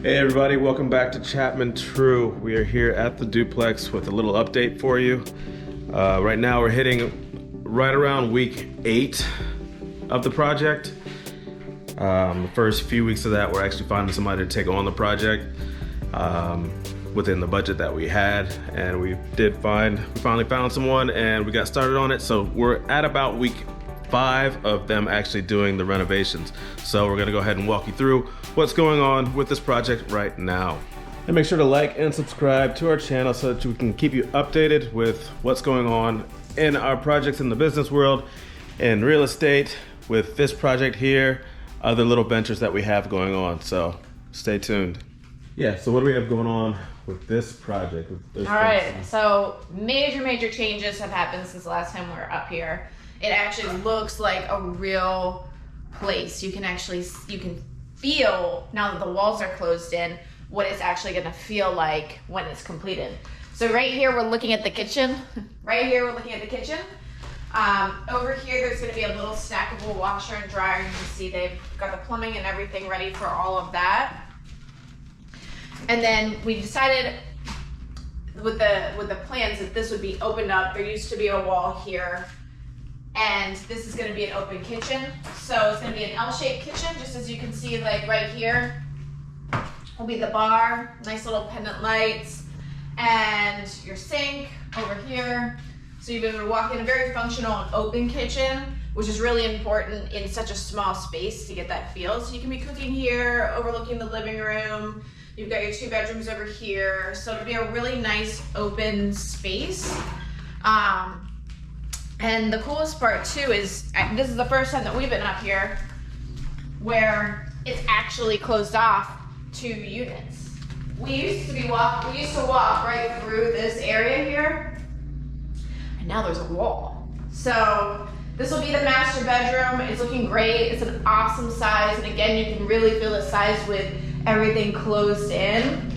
Hey everybody, welcome back to Chapman True. We are here at the duplex with a little update for you. Right now we're hitting right around week 8 of the project. The first few weeks of that, we're actually finding somebody to take on the project within the budget that we had, and we finally found someone and we got started on it. So we're at about week 5 of them actually doing the renovations. So we're gonna go ahead and walk you through what's going on with this project right now. And make sure to like and subscribe to our channel so that we can keep you updated with what's going on in our projects in the business world, in real estate, with this project here, other little ventures that we have going on. So stay tuned. Yeah, so what do we have going on with this project? All right, so major changes have happened since the last time we were up here. It actually looks like a real place. You can feel, now that the walls are closed in, what it's actually gonna feel like when it's completed. So right here, we're looking at the kitchen. Over here, there's gonna be a little stackable washer and dryer. You can see they've got the plumbing and everything ready for all of that. And then we decided with the plans that this would be opened up. There used to be a wall here, and this is gonna be an open kitchen. So it's gonna be an L-shaped kitchen, just as you can see, like right here will be the bar, nice little pendant lights, and your sink over here. So you'll be able to walk in a very functional and open kitchen, which is really important in such a small space to get that feel. So you can be cooking here, overlooking the living room. You've got your 2 bedrooms over here. So it'll be a really nice open space. And the coolest part too is, this is the first time that we've been up here where it's actually closed off 2 units. We used to walk right through this area here, and now there's a wall. So this will be the master bedroom. It's looking great. It's an awesome size, and again, you can really feel the size with everything closed in.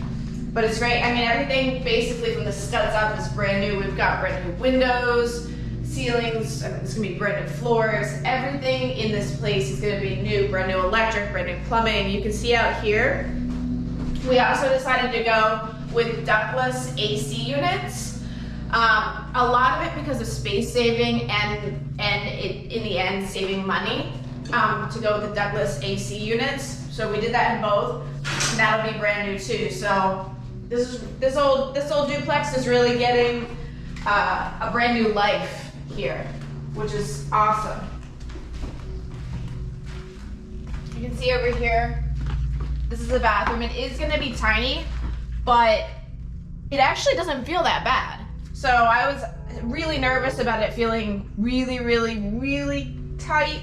But it's great. I mean, everything basically from the studs up is brand new. We've got brand new windows, ceilings, it's gonna be brand new floors. Everything in this place is gonna be new, brand new electric, brand new plumbing. You can see out here, we also decided to go with ductless AC units. A lot of it because of space saving and in the end saving money, to go with the ductless AC units. So we did that in both, and that'll be brand new too. So this old duplex is really getting a brand new life here, which is awesome. You can see over here, this is the bathroom. It is gonna be tiny, but it actually doesn't feel that bad. So I was really nervous about it feeling really tight.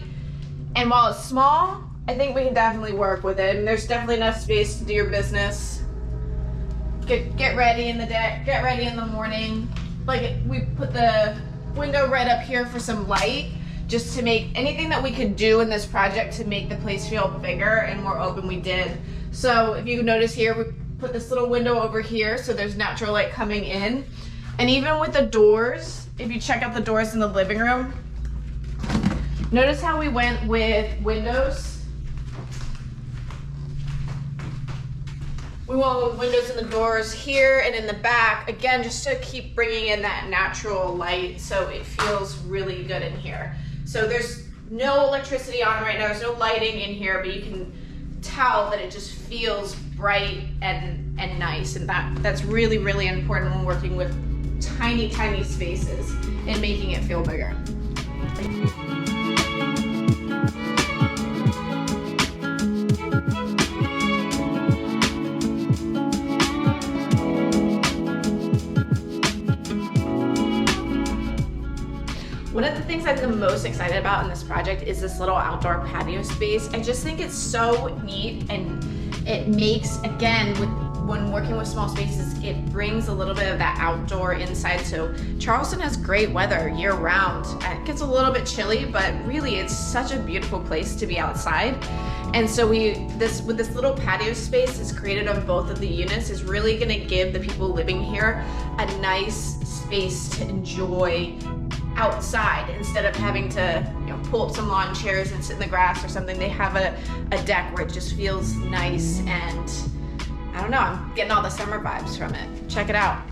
And while it's small, I think we can definitely work with it. And there's definitely enough space to do your business. Get ready in the day, get ready in the morning. Like, we put the window right up here for some light, just to make anything that we could do in this project to make the place feel bigger and more open, we did. So if you notice here, we put this little window over here so there's natural light coming in. And even with the doors, if you check out the doors in the living room, notice how we went with windows. We went with windows in the doors here and in the back, again, just to keep bringing in that natural light so it feels really good in here. So there's no electricity on right now, there's no lighting in here, but you can tell that it just feels bright and nice, and that's really important when working with tiny spaces and making it feel bigger. One of the things I'm the most excited about in this project is this little outdoor patio space. I just think it's so neat, and it makes, again, when working with small spaces, it brings a little bit of that outdoor inside. So Charleston has great weather year round. It gets a little bit chilly, but really it's such a beautiful place to be outside. And so with this little patio space that's created on both of the units is really gonna give the people living here a nice space to enjoy outside instead of having to pull up some lawn chairs and sit in the grass or something. They have a deck where it just feels nice and I don't know, I'm getting all the summer vibes from it. Check it out.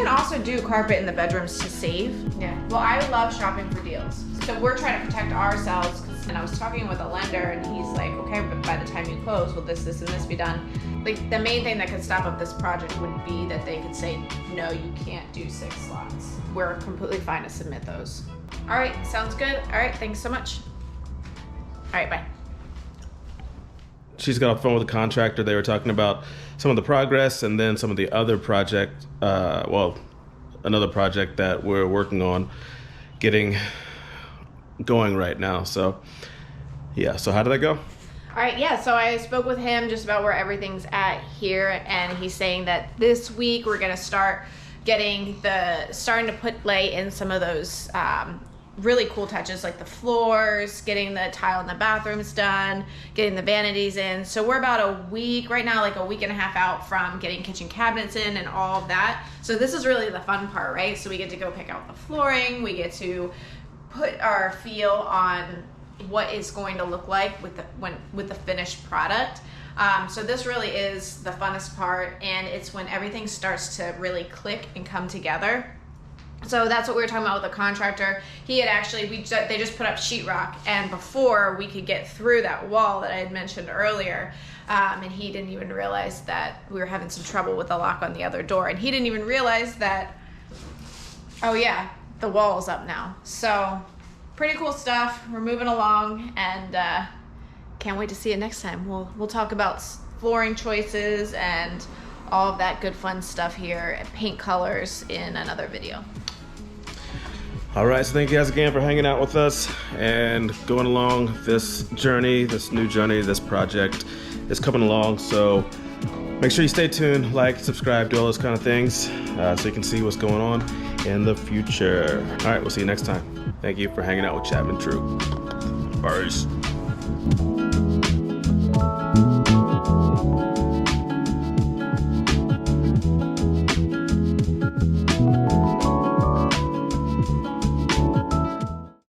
Also do carpet in the bedrooms to save. Yeah. Well, I love shopping for deals. So we're trying to protect ourselves. And I was talking with a lender and he's like, okay, but by the time you close, will this, and this be done? Like the main thing that could stop up this project would be that they could say, no, you can't do 6 slots. We're completely fine to submit those. All right, sounds good. All right, thanks so much. All right, bye. She's got off the phone with the contractor. They were talking about some of the progress and then some of the other project, another project that we're working on getting going right now. So yeah, so how did that go? All right, yeah, so I spoke with him just about where everything's at here, and he's saying that this week we're gonna start starting to lay in some of those really cool touches like the floors, getting the tile in the bathrooms done, getting the vanities in. So we're about a week right now, like a week and a half out from getting kitchen cabinets in and all of that. So this is really the fun part, right? So we get to go pick out the flooring, we get to put our feel on what is going to look like with the finished product. So this really is the funnest part, and it's when everything starts to really click and come together. So that's what we were talking about with the contractor. He had actually, they just put up sheetrock, and before we could get through that wall that I had mentioned earlier, and he didn't even realize that we were having some trouble with the lock on the other door, and he didn't even realize that, oh yeah, the wall's up now. So pretty cool stuff. We're moving along, and can't wait to see it next time. We'll talk about flooring choices and all of that good fun stuff here, paint colors, in another video. All right, so thank you guys again for hanging out with us and going along this journey, this new journey. This project is coming along, so make sure you stay tuned, like, subscribe, do all those kind of things, so you can see what's going on in the future. All right, we'll see you next time. Thank you for hanging out with Chapman True. Peace.